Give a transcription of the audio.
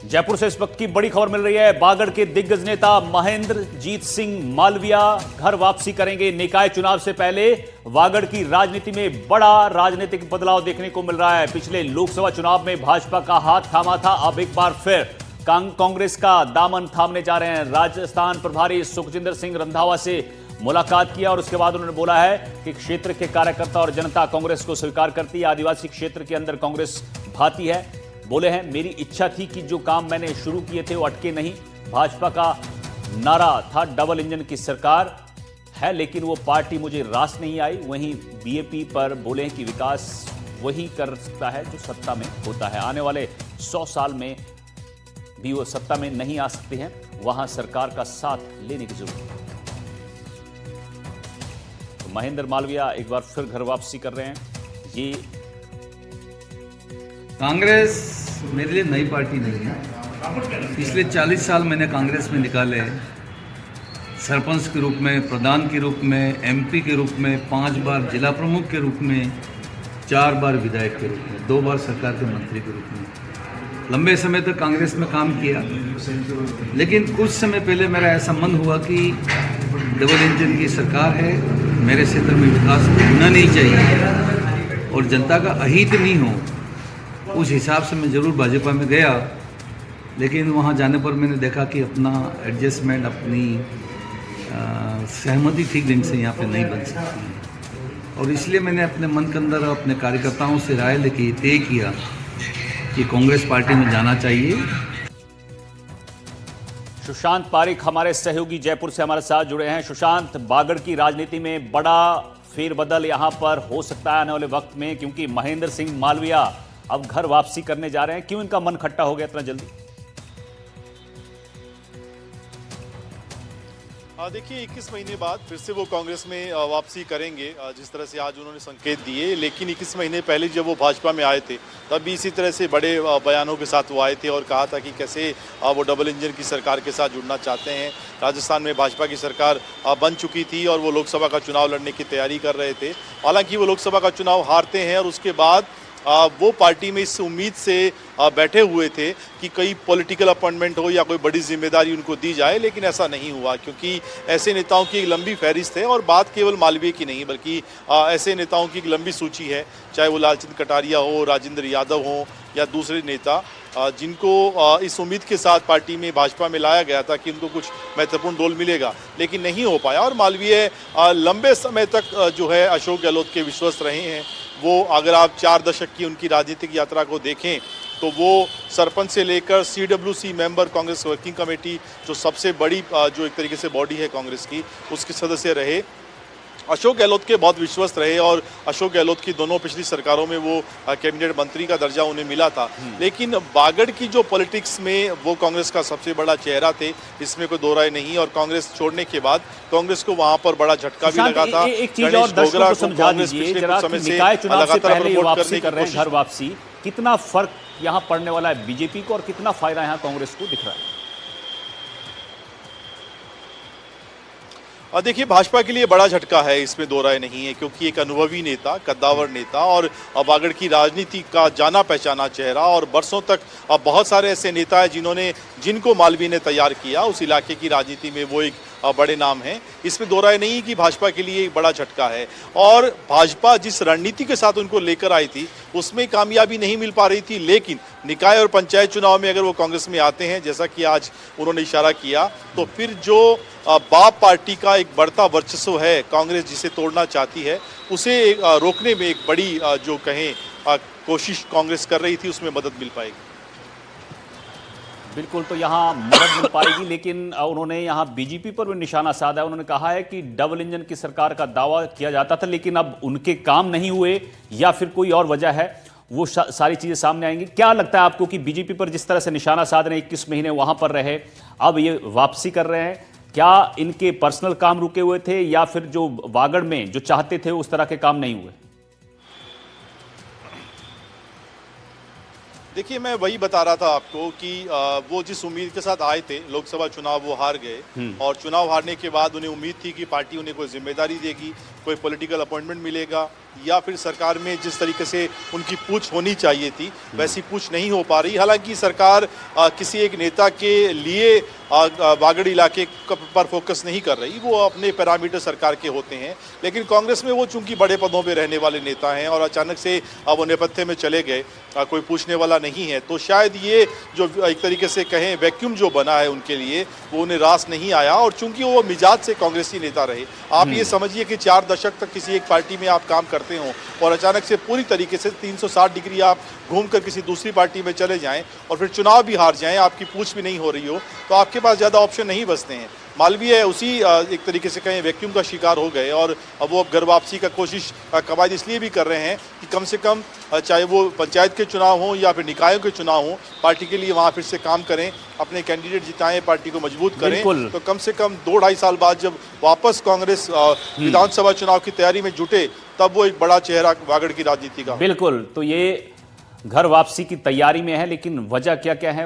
जयपुर से इस वक्त की बड़ी खबर मिल रही है। बागड़ के दिग्गज नेता महेंद्र जीत सिंह मालविया घर वापसी करेंगे। निकाय चुनाव से पहले बागड़ की राजनीति में बड़ा राजनीतिक बदलाव देखने को मिल रहा है। पिछले लोकसभा चुनाव में भाजपा का हाथ थामा था, अब एक बार फिर कांग्रेस का दामन थामने जा रहे हैं। राजस्थान प्रभारी सुखजिंदर सिंह रंधावा से मुलाकात किया और उसके बाद उन्होंने बोला है कि क्षेत्र के कार्यकर्ता और जनता कांग्रेस को स्वीकार करती है। आदिवासी क्षेत्र के अंदर कांग्रेस भाती है। बोले हैं, मेरी इच्छा थी कि जो काम मैंने शुरू किए थे वो अटके नहीं। भाजपा का नारा था डबल इंजन की सरकार है, लेकिन वो पार्टी मुझे रास नहीं आई। वहीं बीएपी पर बोले हैं कि विकास वही कर सकता है जो सत्ता में होता है। आने वाले 100 साल में भी वो सत्ता में नहीं आ सकते हैं, वहां सरकार का साथ लेने की जरूरत है। तो महेंद्र मालविया एक बार फिर घर वापसी कर रहे हैं। ये कांग्रेस मेरे लिए नई पार्टी नहीं है। पिछले 40 साल मैंने कांग्रेस में निकाले, सरपंच के रूप में, प्रधान के रूप में, एमपी के रूप में, 5 बार जिला प्रमुख के रूप में, 4 बार विधायक के रूप में, 2 बार सरकार के मंत्री के रूप में लंबे समय तक कांग्रेस में काम किया। लेकिन कुछ समय पहले मेरा ऐसा मन हुआ कि डबल इंजन की सरकार है, मेरे क्षेत्र में विकास होना नहीं चाहिए और जनता का अहित नहीं हो। उस हिसाब से मैं ज़रूर भाजपा में गया, लेकिन वहाँ जाने पर मैंने देखा कि अपना एडजस्टमेंट, अपनी सहमति ठीक ढंग से यहाँ पे नहीं बन सकती है। और इसलिए मैंने अपने मन के अंदर अपने कार्यकर्ताओं से राय लेके तय किया कि कांग्रेस पार्टी में जाना चाहिए। सुशांत पारिक हमारे सहयोगी जयपुर से हमारे साथ जुड़े हैं। सुशांत, बागड़ की राजनीति में बड़ा फेरबदल यहां पर हो सकता है आने वाले वक्त में, क्योंकि महेंद्र सिंह मालविया अब घर वापसी करने जा रहे हैं। क्यों इनका मन खट्टा हो गया इतना जल्दी? देखिए, 21 महीने बाद फिर से वो कांग्रेस में वापसी करेंगे, जिस तरह से आज उन्होंने संकेत दिए। लेकिन 21 महीने पहले जब वो भाजपा में आए थे तब भी इसी तरह से बड़े बयानों के साथ वो आए थे और कहा था कि कैसे वो डबल इंजन की सरकार के साथ जुड़ना चाहते हैं। राजस्थान में भाजपा की सरकार बन चुकी थी और वो लोकसभा का चुनाव लड़ने की तैयारी कर रहे थे। हालांकि वो लोकसभा का चुनाव हारते हैं और उसके बाद वो पार्टी में इस उम्मीद से बैठे हुए थे कि कई पॉलिटिकल अपॉइंटमेंट हो या कोई बड़ी जिम्मेदारी उनको दी जाए, लेकिन ऐसा नहीं हुआ, क्योंकि ऐसे नेताओं की एक लंबी फहरिस्त है। और बात केवल मालवीय की नहीं, बल्कि ऐसे नेताओं की एक लंबी सूची है, चाहे वो लालचंद कटारिया हो, राजेंद्र यादव हो या दूसरे नेता, जिनको इस उम्मीद के साथ पार्टी में भाजपा में लाया गया था कि उनको कुछ महत्वपूर्ण रोल मिलेगा, लेकिन नहीं हो पाया। और मालवीय लंबे समय तक जो है अशोक गहलोत के विश्वस्त रहे हैं। वो अगर आप 4 दशक की उनकी राजनीतिक यात्रा को देखें तो वो सरपंच से लेकर CWC member, Congress working committee, जो सबसे बड़ी जो एक तरीके से बॉडी है कांग्रेस की, उसके सदस्य रहे। अशोक गहलोत के बहुत विश्वस्त रहे और अशोक गहलोत की दोनों पिछली सरकारों में वो कैबिनेट मंत्री का दर्जा उन्हें मिला था। लेकिन बागड़ की जो पॉलिटिक्स में वो कांग्रेस का सबसे बड़ा चेहरा थे, इसमें कोई दो राय नहीं। और कांग्रेस छोड़ने के बाद कांग्रेस को वहां पर बड़ा झटका भी लगा था। एक चीज और दर्शकों को समझा दीजिए जरा, निकाय चुनाव से पहले ये वापसी कर रहे हैं, घर वापसी, कितना फर्क यहाँ पड़ने वाला है बीजेपी को और कितना फायदा यहाँ कांग्रेस को दिख रहा है? देखिए, भाजपा के लिए बड़ा झटका है, इसमें दो राय नहीं है, क्योंकि एक अनुभवी नेता, कद्दावर नेता और बागड़ की राजनीति का जाना पहचाना चेहरा, और बरसों तक बहुत सारे ऐसे नेता हैं जिनको मालवीय ने तैयार किया। उस इलाके की राजनीति में वो एक बड़े नाम हैं। इसमें दो राय नहीं कि भाजपा के लिए एक बड़ा झटका है। और भाजपा जिस रणनीति के साथ उनको लेकर आई थी उसमें कामयाबी नहीं मिल पा रही थी, लेकिन निकाय और पंचायत चुनाव में अगर वो कांग्रेस में आते हैं, जैसा कि आज उन्होंने इशारा किया, तो फिर जो बाप पार्टी का एक बढ़ता वर्चस्व है, कांग्रेस जिसे तोड़ना चाहती है, उसे रोकने में एक बड़ी जो कहें कोशिश कांग्रेस कर रही थी, उसमें मदद मिल पाएगी। बिल्कुल, तो यहाँ मदद मिल पाएगी, लेकिन उन्होंने यहाँ बीजेपी पर भी निशाना साधा है। उन्होंने कहा है कि डबल इंजन की सरकार का दावा किया जाता था, लेकिन अब उनके काम नहीं हुए या फिर कोई और वजह है, वो सारी चीजें सामने आएंगी। क्या लगता है आपको कि बीजेपी पर जिस तरह से निशाना साध रहे, 21 महीने वहां पर रहे, अब ये वापसी कर रहे हैं, क्या इनके पर्सनल काम रुके हुए थे या फिर जो बागड़ में जो चाहते थे उस तरह के काम नहीं हुए? देखिए, मैं वही बता रहा था आपको कि वो जिस उम्मीद के साथ आए थे, लोकसभा चुनाव वो हार गए और चुनाव हारने के बाद उन्हें उम्मीद थी कि पार्टी उन्हें कोई जिम्मेदारी देगी, कोई पॉलिटिकल अपॉइंटमेंट मिलेगा, या फिर सरकार में जिस तरीके से उनकी पूछ होनी चाहिए थी वैसी पूछ नहीं हो पा रही। हालांकि सरकार किसी एक नेता के लिए बागड़ इलाके पर फोकस नहीं कर रही, वो अपने पैरामीटर सरकार के होते हैं, लेकिन कांग्रेस में वो चूंकि बड़े पदों पे रहने वाले नेता हैं और अचानक से वो नेपथ्य में चले गए, कोई पूछने वाला नहीं है, तो शायद ये जो एक तरीके से कहें वैक्यूम जो बना है उनके लिए वो उन्हें रास नहीं आया। और चूंकि वो मिजाज से कांग्रेसी नेता रहे, आप ये समझिए कि 4 दशक तक किसी एक पार्टी में आप काम करते हो और अचानक से पूरी तरीके से 360 डिग्री आप घूमकर किसी दूसरी पार्टी में चले जाएं और फिर चुनाव भी हार जाएं, आपकी पूछ भी नहीं हो रही हो, तो आपके पास ज़्यादा ऑप्शन नहीं बचते हैं। मालवीय उसी एक तरीके से कहें वैक्यूम का शिकार हो गए और अब वो घर वापसी का कोशिश कवायद इसलिए भी कर रहे हैं कि कम से कम चाहे वो पंचायत के चुनाव हों या फिर निकायों के चुनाव हों, पार्टी के लिए वहाँ फिर से काम करें, अपने कैंडिडेट जिताएं, पार्टी को मजबूत करें। तो कम से कम 2-2.5 साल बाद जब वापस कांग्रेस विधानसभा चुनाव की तैयारी में जुटे, तब वो एक बड़ा चेहरा बागड़ की राजनीति का। बिल्कुल, तो ये घर वापसी की तैयारी में है, लेकिन वजह क्या क्या है